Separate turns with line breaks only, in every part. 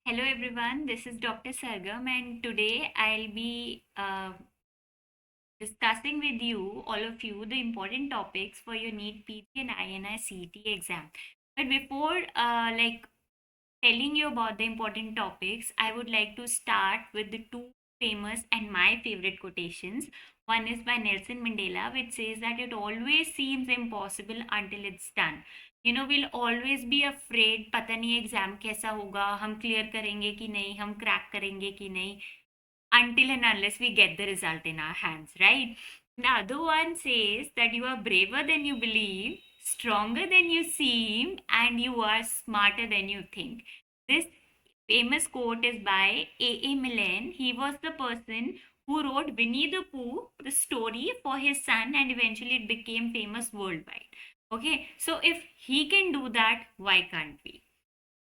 Hello everyone, this is Dr. Sargam, and today I'll be discussing with you, all of you, the important topics for your NEET PG and INI CET exam. But before telling you about the important topics, I would like to start with the two famous and my favorite quotations. One is by Nelson Mandela, which says that it always seems impossible until it's done. We'll always be afraid, पता नहीं exam कैसा होगा, हम clear करेंगे कि नहीं, हम crack करेंगे कि नहीं, until and unless we get the result in our hands, right? The other one says that you are braver than you believe, stronger than you seem, and you are smarter than you think. This famous quote is by A. Milne. He was the person who wrote Winnie the Pooh, the story for his son, and eventually it became famous worldwide. Okay, so if he can do that, why can't we?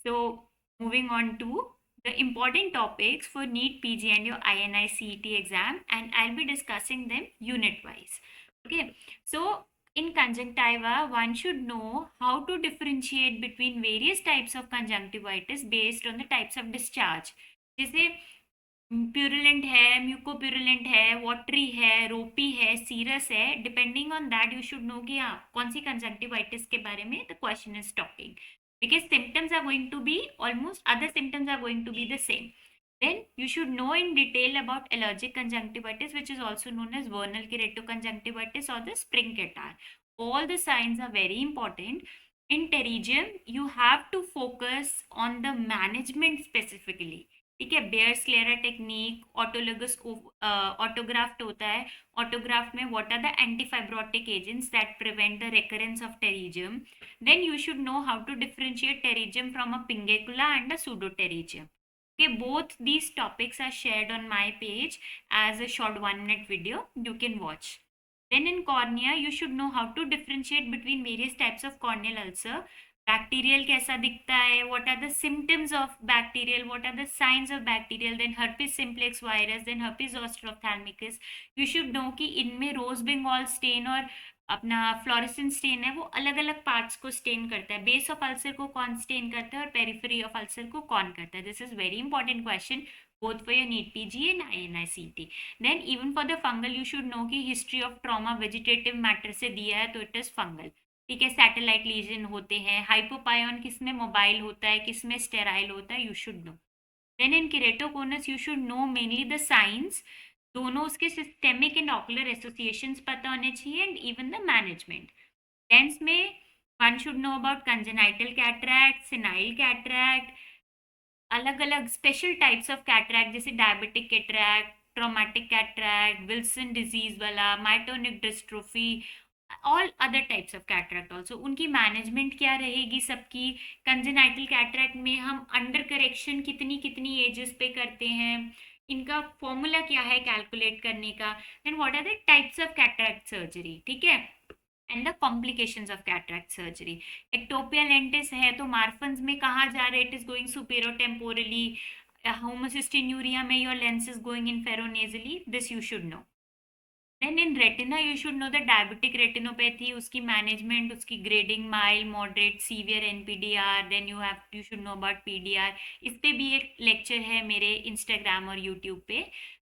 So, moving on to the important topics for NEET PG and your INI CET exam, and I'll be discussing them unit wise. Okay, so in conjunctiva, one should know how to differentiate between various types of conjunctivitis based on the types of discharge. जैसे purulent है, म्यूकोप्यूरुलेंट है, watery है, रोपी है, serous है, depending on that you should no कि हाँ कौन सी कंजंक्टिवाइटिस के बारे में the question is talking, because symptoms are going to be almost other symptoms are going to be the same. Then you should know in detail about allergic conjunctivitis, which is also known as vernal keratoconjunctivitis or the spring catarrh. All the signs are very important. In pterygium you have to focus on the management specifically. ठीक है, bare sclera technique, autologous autograft होता है, autograft में what are the antifibrotic agents that prevent the recurrence of pterygium. Then you should know how to differentiate pterygium from a pingecula and a pseudopterygium. Okay, both these topics are shared on my page as a short 1 minute video. You can watch. Then in cornea, you should know how to differentiate between various types of corneal ulcer. Bacterial कैसा दिखता है, what are the symptoms of bacterial, what are the signs of bacterial, then herpes simplex virus, then herpes zoster ophthalmicus. You should know कि इनमें रोज Bengal stand और अपना fluorescence stand है, वो अलग अलग पार्ट्स को स्टेन करता है. बेस ऑफ अल्सर को कौन स्टेन करता है और पेरिफेरी ऑफ अल्सर को कौन करता है. This is very important question both for your NEET PG and INI-CET. Then even for the fungal you should know कि history of trauma vegetative matter से दिया है तो it is fungal. ठीक है, सैटेलाइट लीजन होते हैं, हाइपोपायन किस में मोबाइल होता है, किस में स्टेराइल होता है, you should know. Then in keratoconus you should know mainly the science, दोनों उसके सिस्टेमिक एंड ऑकुलर एसोसिएशंस पता होने चाहिए and even the management. Lens में one should know about congenital cataract, senile cataract, अलग अलग स्पेशल टाइप्स ऑफ कैटरैक्ट जैसे diabetic cataract, traumatic cataract, Wilson disease वाला, myotonic dystrophy, all other types of cataract also. उनकी management क्या रहेगी सबकी. Congenital cataract में हम अंडर करेक्शन कितनी कितनी एजेस पे करते हैं, इनका फॉर्मूला क्या है कैलकुलेट करने का. Then what are the types of cataract surgery, ठीक है, and the complications of cataract surgery. Ectopia lentis है तो मार्फन्स में कहाँ जा रहे, it is going supero temporally. Homocystinuria में your lens is going inferonasally. This you should know. Then in retina you should know the diabetic retinopathy, उसकी management, उसकी grading, mild, moderate, severe, NPDR. Then you should know about PDR. इस पे भी एक lecture है मेरे Instagram और YouTube पे.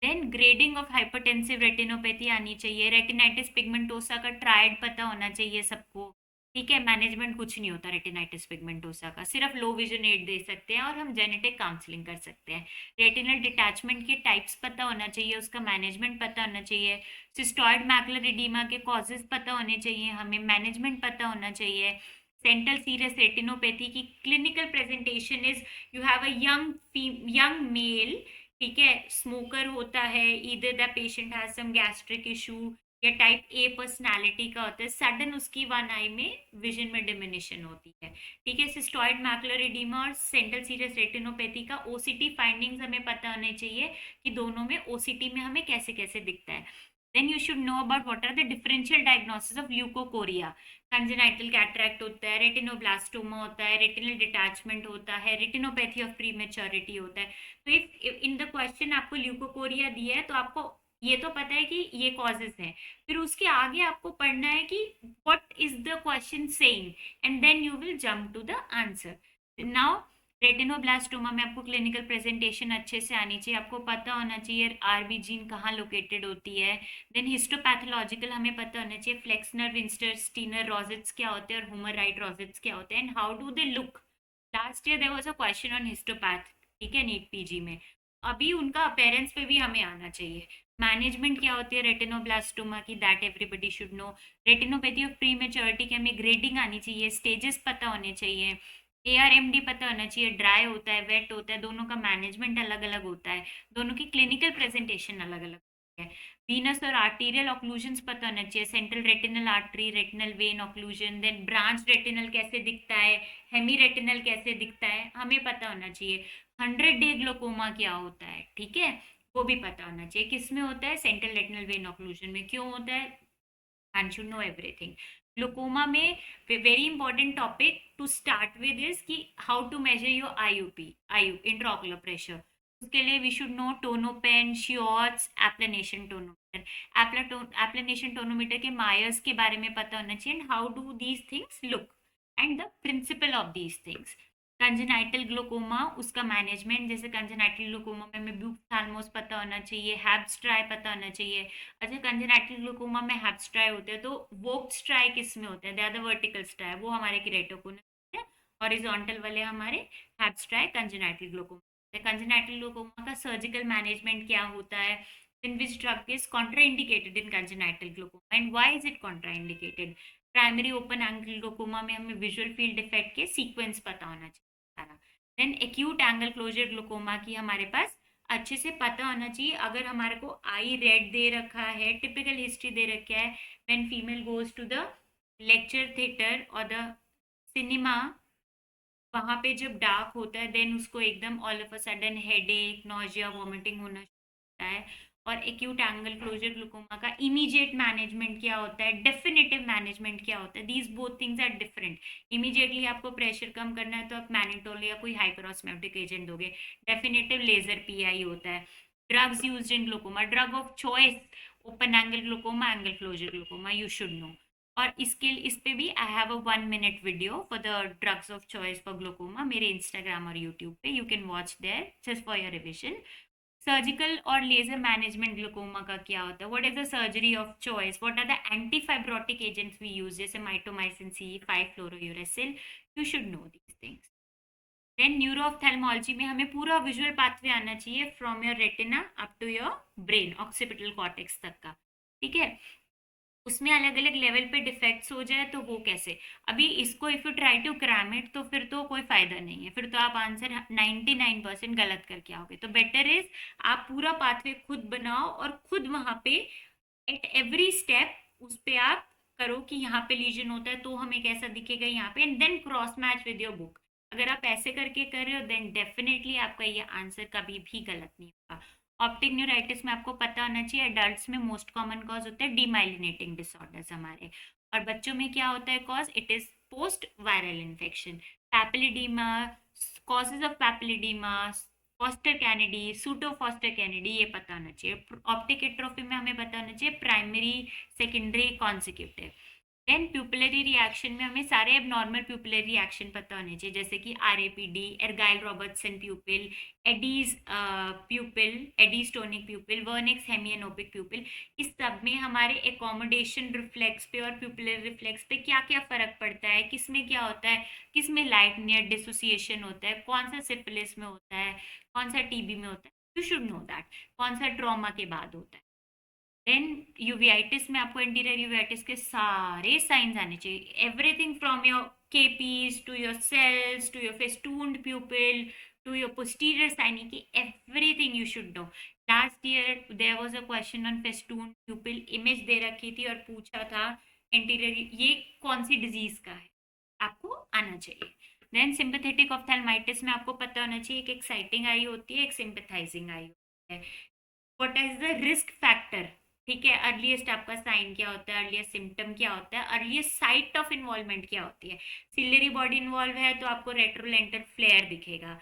Then grading of hypertensive retinopathy आनी चाहिए. रेटिनाइटिस पिगमेंटोसा का ट्रायड पता होना चाहिए सबको. ठीक है, मैनेजमेंट कुछ नहीं होता रेटिनाइटिस पिगमेंटोसा का, सिर्फ लो विजन एड दे सकते हैं और हम जेनेटिक काउंसलिंग कर सकते हैं. रेटिनल डिटैचमेंट के टाइप्स पता होना चाहिए, उसका मैनेजमेंट पता होना चाहिए. सिस्टॉइड मैकुलर एडीमा के कॉजेज पता होने चाहिए हमें, मैनेजमेंट पता होना चाहिए. सेंट्रल सीरियस रेटिनोपैथी की clinical presentation is you have a young male, ठीक है, स्मोकर होता है, इधर the patient has some gastric issue या टाइप ए पर्सनालिटी का होता है, सडन उसकी वन आई में विजन में डिमिनिशन होती है. ठीक है, सिस्टॉइड मैकुलर एडीमा और सेंट्रल सीरियस रेटिनोपैथी का ओसीटी फाइंडिंग्स हमें पता होने चाहिए कि दोनों में ओसीटी में हमें कैसे कैसे दिखता है. Then you should know about what are the differential diagnosis of leukocoria. Congenital cataract होता है, रेटिनोब्लास्टोमा होता है, रेटिनल डिटैचमेंट होता है, रेटिनोपैथी ऑफ प्रीमेच्योरिटी होता है. तो इफ इन द क्वेश्चन आपको ल्यूकोकोरिया दिया है तो आपको ये तो पता है कि ये कॉजेज हैं, फिर उसके आगे आपको पढ़ना है कि what is the question saying and then you will jump to the answer. Now retinoblastoma में आपको क्लिनिकल प्रेजेंटेशन अच्छे से आनी चाहिए, आपको पता होना चाहिए आरबी जीन कहाँ लोकेटेड होती है। देन हिस्टोपैथोलॉजिकल हमें पता होना चाहिए फ्लेक्सनर, विंस्टर, स्टीनर रोजेट्स क्या होते हैं और हुमराइट रोजेट्स क्या होते हैं and how do they look. Last year there was a question on histopath, ठीक है, नीट पीजी में। अभी उनका अपेयरेंस पे भी हमें आना चाहिए। मैनेजमेंट क्या होती है रेटिनोब्लास्टोमा की, that everybody should know. Retinopathy of pre maturity की हमें ग्रेडिंग आनी चाहिए, स्टेजेस पता होने चाहिए, एआरएमडी पता होना चाहिए, ड्राई होता है वेट होता है, दोनों का मैनेजमेंट अलग अलग होता है, दोनों की क्लिनिकल प्रेजेंटेशन अलग अलग है। वीनस और आर्टीरियल ऑक्लूजन्स पता होना चाहिए, central retinal artery, retinal vein occlusion, then branch retinal कैसे दिखता है, हेमी रेटिनल कैसे दिखता है, हमें पता होना चाहिए। 100 डे ग्लोकोमा क्या होता है, ठीक है, वो भी पता होना चाहिए। किस में होता है, सेंट्रल रेटिनल वेन ऑक्लूजन में। क्यों होता है, and should know everything। Glaucoma में very important topic to start with is कि how to measure your IOP, आयु इंट्राऑकुलर प्रेशर। उसके लिए we should know tonopen, Schiotz, applanation tonometer. Applanation tonometer के मायर्स के बारे में पता होना चाहिए and how do these things look and the principle of these things. Congenital glaucoma, उसका मैनेजमेंट, जैसे कंजेनाइटल ग्लोकोमा में हमें ब्यूथैल्मोस पता होना चाहिए, हैब्स्ट्राई पता होना चाहिए। अच्छा, कंजेनाइटल ग्लूकोमा में हैप्स्ट्राई होते हैं, तो वोक्ड स्ट्राई किस में होते हैं, they are the vertical striae, वो हमारे किरेटोकोनस है। हॉरिजॉन्टल वाले हमारे Haab's striae congenital glaucoma. Congenital glaucoma का सर्जिकल मैनेजमेंट क्या होता है, in which drug is contraindicated in congenital glaucoma and why is it contraindicated. Primary open angle glaucoma में हमें विजुअल फील्ड डिफेक्ट के सीक्वेंस पता होना चाहिए। Then acute angle closure glaucoma की हमारे पास अच्छे से पता होना चाहिए। अगर हमारे को आई रेड दे रखा है, टिपिकल हिस्ट्री दे रखा है, when female goes to the lecture theatre और द सिनेमा, वहां पे जब डार्क होता है देन उसको एकदम all of a sudden headache, nausea, vomiting होना शुरू होता है। और एक्यूट एंगल क्लोजर ग्लूकोमा का इमीडिएट मैनेजमेंट क्या होता है, डेफिनेटिव मैनेजमेंट क्या होता है, these both things are different. Immediately आपको प्रेशर कम करना है तो आप मैनिटोल या कोई हाइपरऑस्मोटिक एजेंट दोगे। डेफिनेटिव लेजर पीआई होता है। Drugs used in glaucoma, drug of choice, open angle glaucoma, angle closure glaucoma, you should know. और इसके इस पे भी I have a 1 minute video for the drugs of choice for glaucoma, मेरे Instagram और YouTube पे, you can watch there just for your revision. Surgical और laser management glaucoma का क्या होता है, what is the surgery of choice, what are the anti fibrotic agents we use, जैसे mitomycin C, 5 fluorouracil, you should know these things. Then neuro ophthalmology में हमें पूरा visual pathway आना चाहिए from your retina up to your brain, occipital cortex तक का, ठीक है। उसमें अलग अलग लेवल पे डिफेक्ट्स हो जाए तो वो कैसे, अभी इसको if you try to cram it तो फिर तो कोई फायदा नहीं है, फिर तो आप आंसर 99% गलत करके आओगे। तो बेटर इज आप पूरा पाथवे खुद बनाओ और खुद वहां पे एट एवरी स्टेप उस पे आप करो कि यहाँ पे लीजन होता है तो हमें कैसा दिखेगा यहाँ पे, and then cross match with your book. अगर आप ऐसे करके कर रहे हो देन डेफिनेटली आपका ये आंसर कभी भी गलत नहीं होगा। ऑप्टिक न्यूराइटिस में आपको पता होना चाहिए अडल्ट्स में मोस्ट कॉमन कॉज होता है डीमाइलिनेटिंग डिसऑर्डर्स हमारे, और बच्चों में क्या होता है cause, it is post viral infection. Papilledema, causes of papilledema, Foster Kennedy, pseudo Foster Kennedy, ये पता होना चाहिए। ऑप्टिक एट्रोफी में हमें पता होना चाहिए primary, secondary, consecutive. Then pupillary reaction में हमें सारे अब नॉर्मल प्यूपिलरी रिएक्शन पता होने चाहिए, जैसे कि RAPD, Argyll Robertson pupil, Adie's pupil, Adie's tonic pupil, Wernicke's hemianopic pupil. इस सब में हमारे एकोमोडेशन रिफ्लेक्स पे और प्यूपिलर रिफ्लेक्स पे क्या क्या फर्क पड़ता है, किस में क्या होता है, किस में लाइट नियर डिसोसिएशन होता है, कौन सा सिफिलिस में होता है, कौन सा टीबी में होता है, यू शुड नो दैट, कौन सा ट्रॉमा के बाद होता है। देन यूवियाइटिस में आपको एंटीरियर यूवियाइटिस के सारे साइंस आने चाहिए, everything from your KPs to your cells to your festooned pupil to your posterior synechiae, everything you should know. Last year there was a question on festooned pupil, image दे रखी थी और पूछा था anterior ये कौन सी disease का है, आपको आना चाहिए। देन सिंपैथेटिक ऑप्थेल्माइटिस में आपको पता होना चाहिए एक एक्साइटिंग आई होती है, एक सिंपैथाइजिंग आई होती है। What is the risk factor, ठीक है, अर्लीस्ट आपका साइन क्या होता है, अर्लीस्ट सिम्टम क्या होता है, अर्लीस्ट साइट ऑफ इन्वॉल्वमेंट क्या होती है। सिलियरी बॉडी इन्वॉल्व है तो आपको रेट्रोलेंटर फ्लेयर दिखेगा।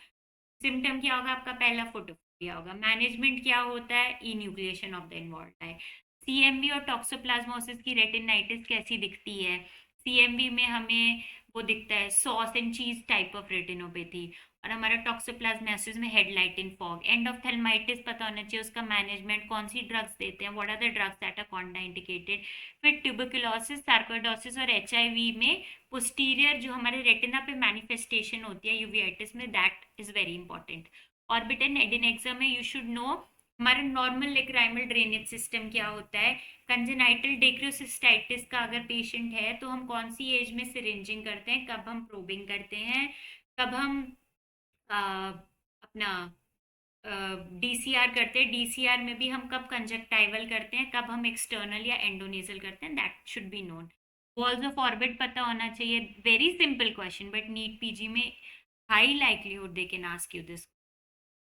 सिम्टम क्या होगा, आपका पहला फोटोफोबिया होगा। मैनेजमेंट क्या होता है, ई न्यूक्लिएशन ऑफ द इन्वॉल्व है। सीएमवी और टॉक्सोप्लाज्मोसिस की रेटिनाइटिस कैसी दिखती है, सीएमवी में हमें वो दिखता है सॉस एंड चीज टाइप ऑफ रेटिनोपैथी। और हमारा टॉक्सोप्लाज्मासिस में हेडलाइट इन फॉग। एंडोफ्थेल्माइटिस पता होना चाहिए उसका मैनेजमेंट, कौन सी ड्रग्स देते हैं, what are the drugs that are contraindicated. फिर ट्यूबरकुलोसिस, सार्कोइडोसिस और एचआईवी में पोस्टीरियर जो हमारे रेटिना पे मैनिफेस्टेशन होती है यूवियाइटिस में, that is very important. Orbital adnexa में यू शुड नो हमारा नॉर्मल लेक्राइमल ड्रेनेज सिस्टम क्या होता है। कंजेनाइटल डेक्रोसिस्टाइटिस का अगर पेशेंट है तो हम कौन सी एज में सिरिंजिंग करते हैं, कब हम प्रोबिंग करते हैं, कब हम अपना डीसीआर करते हैं, डीसीआर में भी हम कब कंजक्टाइवल करते हैं, कब हम एक्सटर्नल या एंडोनेजल करते हैं, that should be known. Walls of orbit पता होना चाहिए, very simple question but NEET PG में high likelihood they can ask you this.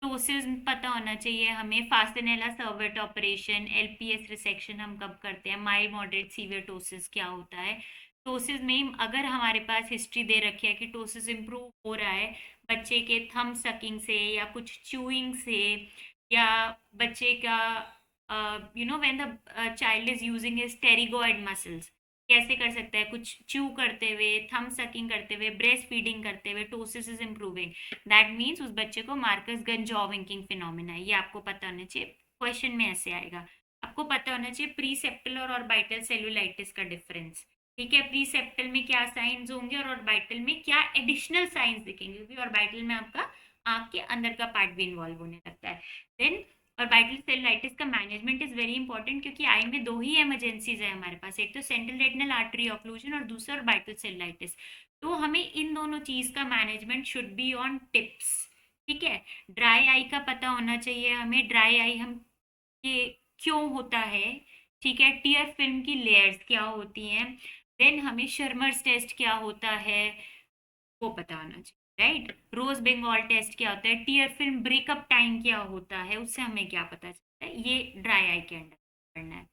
Ptosis पता होना चाहिए हमें, Fasanella Servat operation, LPS resection हम कब करते हैं, माइल्ड मॉडरेट सीवियर टोसिस क्या होता है। टोसिस में अगर हमारे पास हिस्ट्री दे रखी है कि टोसिस इम्प्रूव हो रहा है बच्चे के थंब सकिंग से या कुछ च्यूइंग से, या बच्चे का when the child is using his pterygoid muscles, कैसे कर सकता है, कुछ च्यू करते हुए, थंब सकिंग करते हुए, ब्रेस्ट फीडिंग करते हुए ptosis is improving, that means उस बच्चे को मार्कस गंजॉ विंकिंग फिनोमिना है। ये आपको पता होना चाहिए, क्वेश्चन में ऐसे आएगा। आपको पता होना चाहिए प्रीसेप्टल और ऑर्बिटल सेलुलाइटिस का डिफरेंस। ठीक है, प्रीसेप्टल में क्या साइंस होंगे और ऑर्बिटल में क्या एडिशनल साइंस दिखेंगे, क्योंकि ऑर्बिटल में आपका आंख के अंदर का पार्ट भी इन्वॉल्व होने लगता है। देन ऑर्बिटल सेलुलाइटिस का मैनेजमेंट इज वेरी इंपॉर्टेंट, क्योंकि आई में दो ही इमरजेंसीज है हमारे पास, एक तो सेंट्रल रेटिनल आर्टरी ऑक्लूजन और दूसरा ऑर्बिटल सेलुलाइटिस। तो हमें इन दोनों चीज का management should be on tips. ठीक है, ड्राई आई का पता होना चाहिए हमें, ड्राई आई हम ये क्यों होता है। ठीक है, टीयर फिल्म की लेयर्स क्या होती हैं। देन हमें शर्मर्स टेस्ट क्या होता है वो पता होना चाहिए, राइट। रोज बंगाल टेस्ट क्या होता है, टीयर फिल्म ब्रेकअप टाइम क्या होता है, उससे हमें क्या पता चलता है, ये ड्राई आई के अंडर करना है।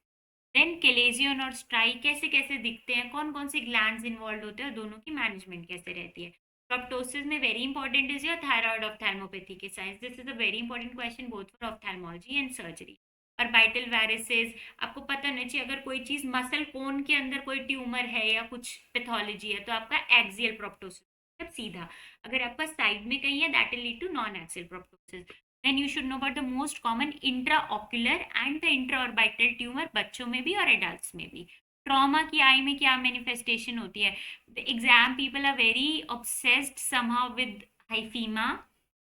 देन केलेजियन और स्ट्राई कैसे कैसे दिखते हैं, कौन कौन से ग्लैंड्स इन्वॉल्व होते हैं और दोनों की मैनेजमेंट कैसे रहती है। प्रोप्टोसिस में very important is your thyroid ophthalmopathy के signs, this is a very important question both for ophthalmology and surgery. और वाइटल वायरसेस आपको पता होना चाहिए, अगर कोई चीज मसल कोन के अंदर कोई ट्यूमर है या कुछ पैथोलॉजी है तो आपका एक्सियल प्रोप्टोसिस, सीधा। अगर आपका साइड में कहीं है that will lead to non axial proptosis. Then you should know about the most common intraocular and the intraorbital tumour, बच्चों में भी और एडल्ट्स में भी। ट्रॉमा की आई में क्या मैनिफेस्टेशन होती है, the exam people are very obsessed somehow with hyphema,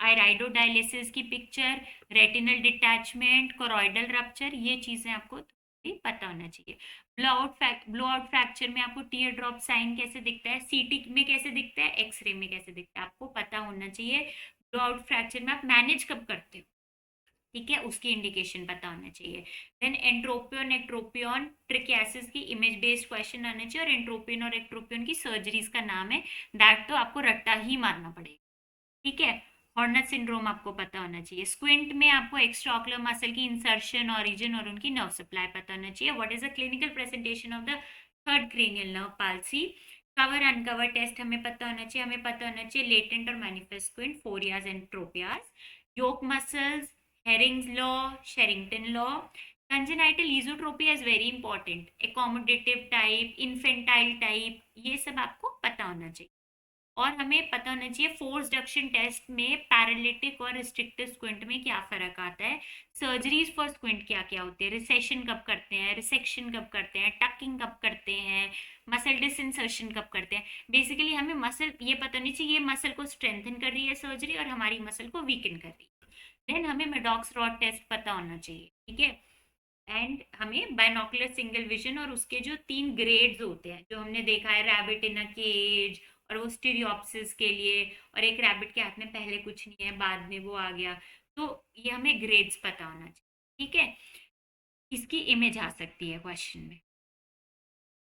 iridodialysis की picture, retinal detachment, choroidal rupture, ये चीजें आपको भी पता होना चाहिए। ब्लो आउट फ्रैक्चर में आपको टीयर ड्रॉप साइन कैसे दिखता है, सीटी में कैसे दिखता है, एक्सरे में कैसे दिखता है, आपको पता होना चाहिए। ब्लो आउट फ्रैक्चर में आप मैनेज कब करते हो, ठीक है, उसकी इंडिकेशन पता होना चाहिए। देन एंट्रोपियन एक्ट्रोपियन ट्रिकियासिस की इमेज बेस्ड क्वेश्चन आने चाहिए, और एंट्रोपियन और एक्ट्रोपियन की सर्जरीज का नाम है, दैट तो आपको रट्टा ही मारना पड़ेगा। ठीक है, हॉर्नर सिंड्रोम आपको पता होना चाहिए। स्क्विंट में आपको एक्स्ट्राऑक्युलर मसल की इंसर्शन, ओरिजिन और उनकी नर्व सप्लाई पता होना चाहिए। What is the clinical presentation of the third cranial nerve palsy. Cover uncover test हमें पता होना चाहिए, हमें पता होना चाहिए लेटेंट और manifest squint, phorias and tropias, yoke muscles, Hering's law, Sherrington law. Congenital esotropia is very important, accommodative type, infantile type, ये सब आपको पता होना चाहिए। और हमें पता होना चाहिए फोर्स डक्शन टेस्ट में पैरालिटिक और रिस्ट्रिक्टिव स्क्विंट में क्या फर्क आता है। सर्जरीज फॉर स्क्विंट क्या क्या होती है, रिसेशन कब करते हैं, रिसेक्शन कब करते हैं, टकिंग कब करते हैं, मसल डिसइंसर्शन कब करते हैं। बेसिकली हमें मसल ये पता नहीं चाहिए ये मसल को स्ट्रेंथन कर रही है सर्जरी और हमारी मसल को वीकन कर रही है। देन हमें मेडॉक्स रॉड टेस्ट पता होना चाहिए, ठीक है। एंड हमें बायनोकुलर सिंगल विजन और उसके जो 3 ग्रेड्स होते हैं जो हमने देखा है, रैबिट इन अ केज, और वो स्टीरियोप्सिस के लिए, और एक रैबिट के हाथ में पहले कुछ नहीं है बाद में वो आ गया, तो ये हमें ग्रेड्स पता होना चाहिए। ठीक है, इसकी इमेज आ सकती है क्वेश्चन में।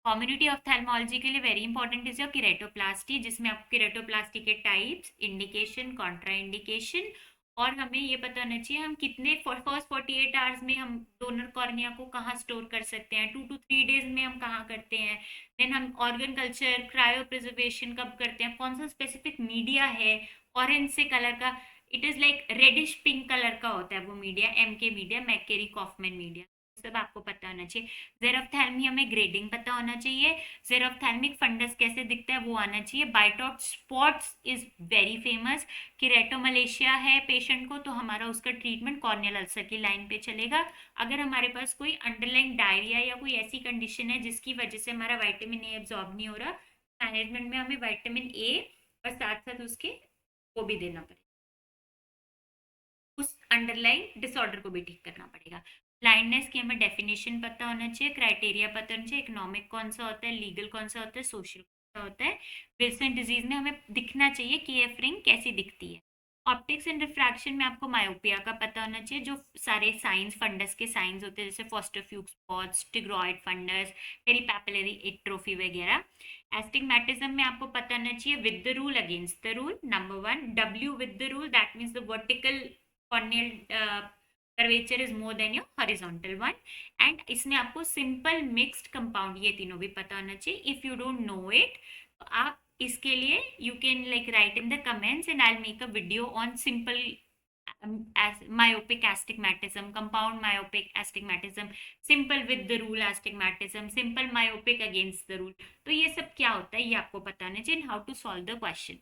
कम्युनिटी ऑफ्थेल्मोलॉजी के लिए वेरी इंपॉर्टेंट इज योर किरेटोप्लास्टी, जिसमें आपको किरेटोप्लास्टी के टाइप्स, इंडिकेशन, कॉन्ट्रा इंडिकेशन, और हमें ये पता होना चाहिए हम कितने फर्स्ट 48 आवर्स में हम डोनर कॉर्निया को कहाँ स्टोर कर सकते हैं, 2 to 3 days में हम कहाँ करते हैं। देन हम ऑर्गन कल्चर, क्रायो प्रिजर्वेशन कब करते हैं, कौन सा स्पेसिफिक मीडिया है, ऑरेंज से कलर का, it is like reddish pink colour का होता है वो media, M K media, McCarey Kaufman media, सब आपको पता होना चाहिए। जेरोफ्थैल्मिया में ग्रेडिंग पता होना चाहिए, जेरोफ्थैल्मिक फंडस कैसे दिखता है वो आना चाहिए। Bite out spots is very famous. Keratomalacia है पेशेंट को तो हमारा उसका ट्रीटमेंट कॉर्नियल अल्सर की लाइन पे चलेगा। अगर हमारे पास कोई अंडरलाइंग डायरिया या कोई ऐसी कंडीशन है जिसकी वजह से हमारा विटामिन ए एब्जॉर्ब नहीं हो रहा, मैनेजमेंट में हमें विटामिन ए और साथ साथ उसके वो भी देना पड़ेगा, उस अंडरलाइन डिसऑर्डर को भी ठीक करना पड़ेगा। ब्लाइंडनेस की हमें डेफिनेशन पता होना चाहिए, क्राइटेरिया पता होना चाहिए, इकोनॉमिक कौन सा होता है, लीगल कौन सा होता है, सोशल कौन सा होता है। विल्सन डिजीज में हमें दिखना चाहिए कि एफ रिंग कैसी दिखती है। ऑप्टिक्स एंड रिफ्रैक्शन में आपको मायोपिया का पता होना चाहिए, जो सारे साइंस फंडस के साइंस होते हैं जैसे फोस्टर फ्यूक्स स्पॉट्स, टिग्रॉइड फंडस, पेरीपैपिलरी एट्रोफी वगैरह। एस्टिग्मेटिज्म में आपको पता होना चाहिए with the rule against the rule, number one W with the rule, that means the vertical corneal curvature is more than your horizontal one, and इसमें आपको सिंपल मिक्स्ड कंपाउंड ये तीनों भी पता होना चाहिए। If you don't know it तो आप इसके लिए you can like right in the comments and I will make a video on simple myopic astigmatism, compound myopic astigmatism, simple with the rule astigmatism, simple myopic against the rule। तो ये सब क्या होता है ये आपको पता होना चाहिए, how to solve the question.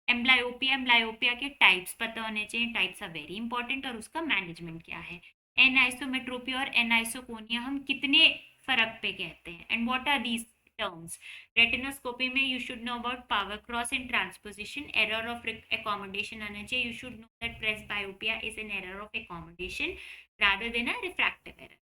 Amblyopia, amblyopia के टाइप्स पता होने चाहिए, टाइप्स आर वेरी इंपॉर्टेंट, और उसका मैनेजमेंट क्या है। एनाइसोमेट्रोपिया और एनाइसोकोनिया हम कितने फर्क पे कहते हैं, and what are these terms। Retinoscopy में you should know about power cross and transposition, error of accommodation आना चाहिए। you should know that presbyopia is an error of accommodation rather than a refractive error।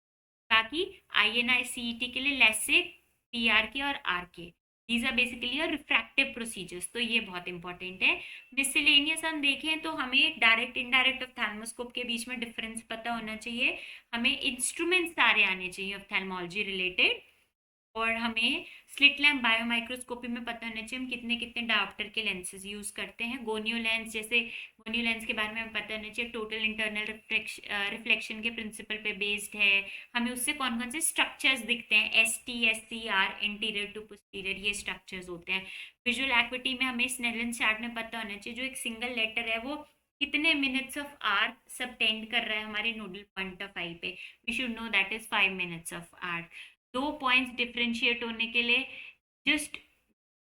बाकी INI-CET के लिए LASIK, PRK और RK, these are basically a refractive procedures, तो ये बहुत important है। मिसलेनियस हम देखें तो हमें डायरेक्ट इनडायरेक्ट ऑप्थेल्मोस्कोप के बीच में डिफरेंस पता होना चाहिए, हमें इंस्ट्रूमेंट सारे आने चाहिए ऑप्थेल्मोलॉजी रिलेटेड, और हमें स्लिट लैम्प बायोमाइक्रोस्कोपी में पता होना चाहिए हम कितने कितने डायोप्टर के लेंसेज यूज करते हैं। गोनियो लेंस, जैसे गोनियो लेंस के बारे में हमें पता होना चाहिए टोटल इंटरनल रिफ्लेक्शन के प्रिंसिपल पे बेस्ड है, हमें उससे कौन कौन से स्ट्रक्चर्स दिखते हैं, ST, SCR, anterior to posterior, ये स्ट्रक्चर्स होते हैं। विजुअल एक्विटी में हमें स्नेलन चार्ट में पता होना चाहिए जो एक सिंगल लेटर है वो कितने मिनट्स ऑफ आर सबटेंड कर रहा है हमारे नोडल पॉइंट ऑफ आई पे, we should know that is 5 minutes of arc. दो पॉइंट्स डिफरेंशिएट होने के लिए, just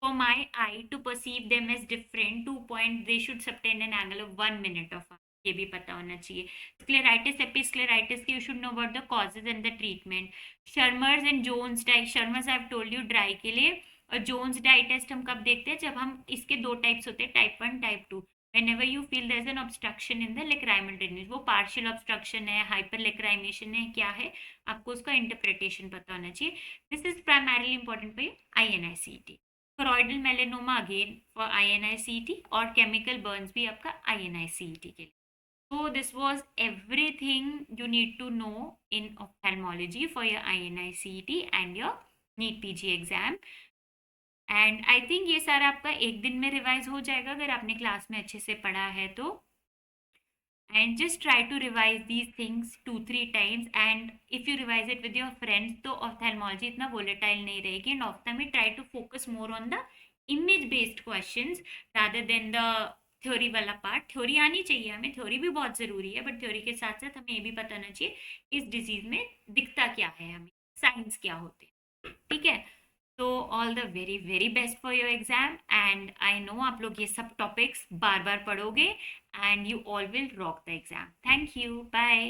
for my eye to perceive them as different two point they should subtend an angle of 1 minute of, ये भी पता होना चाहिए। स्क्लेराइटिस, एपिस्क्लेराइटिस की you should know about the causes and the treatment. Schirmer's and Jones dye, Schirmer's I have told you dry के लिए, और Jones die test हम कब देखते हैं, जब हम इसके दो टाइप्स होते हैं, type 1 type 2। whenever you feel there's an obstruction in the lacrimal drainage, वो partial obstruction है, hyperlacrimation है, क्या है, आपको उसका इंटरप्रिटेशन पता होना चाहिए। This is primarily important for INI-CET। Choroidal melanoma again for INI-CET, और केमिकल बर्न्स भी आपका INI-CET के लिए। So this was everything you need to know in ophthalmology for your INI-CET and your NEET PG exam। And I think ये सारा आपका एक दिन में रिवाइज हो जाएगा अगर आपने क्लास में अच्छे से पढ़ा है तो। And just try to revise these things 2-3 times, and if you revise it with your friends तो ऑप्थेल्मोलॉजी इतना वोलेटाइल नहीं रहेगी, and ophthalmy try to focus more on the image based questions rather than the theory वाला part. Theory आनी चाहिए हमें, theory भी बहुत ज़रूरी है, बट थ्योरी के साथ साथ हमें ये भी पता होना चाहिए इस डिजीज में दिखता क्या है, हमें साइंस क्या होते हैं, ठीक है। तो all the very very best for your exam, and I know आप लोग ये सब टॉपिक्स बार बार पढ़ोगे, and you all will rock the exam. Thank you, bye.